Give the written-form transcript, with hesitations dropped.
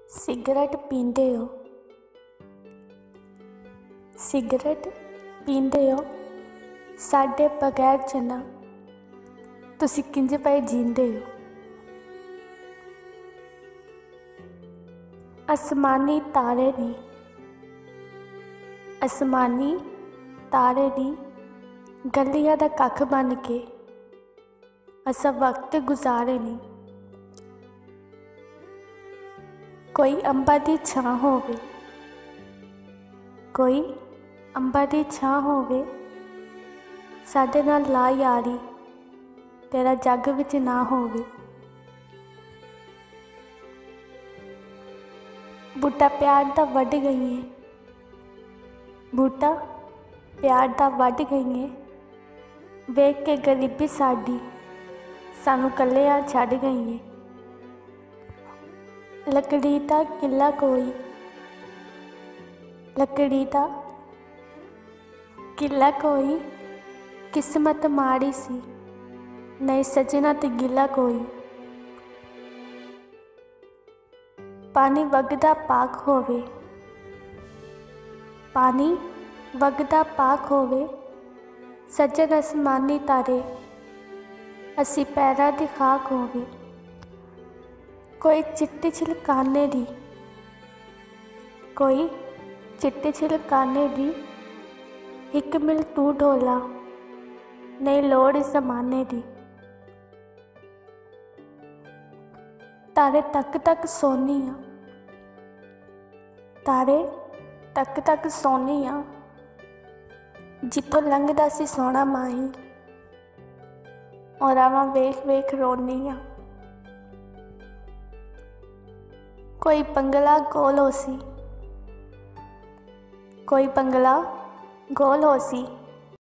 Cigarette पींदे हो। Cigarette पींदे हो साडे बगैर चना तुसी किंज पए जींदे हो। आसमानी तारे दी गलियां दा कख बन के असा वक्त गुजारे नी। कोई अंबा दी छां होवे, कोई अंबा दी छां होवे साडे नाल ला यारी तेरा जग विच ना होवे। बूटा प्यार दा वड गई है, बूटा प्यार दा वड गई है, वेख के गरीबी साडी सानू कल्लियां छड्ड गई है। लकड़ी दा किला कोई, लकड़ी दा किला कोई किस्मत माड़ी सी, नहीं सजना ते गिला कोई। पानी वगदा पाक होवे, पानी वगदा पाक होवे सज्जन आसमानी तारे असी पैरां दी खाक होवे। कोई चिट्टी छिलकाने दी, कोई चिट्टी छिलकाने दी एक मिल तू ढोला नहीं लोड़ जमाने दी। तारे तक तक सोनी आ, तारे तक तक सोनी आ जिथों लंघदा सी सोना माही और आवां वेख वेख रोनी आ। कोई बंगला गोल होसी, कोई बंगला गोल होसी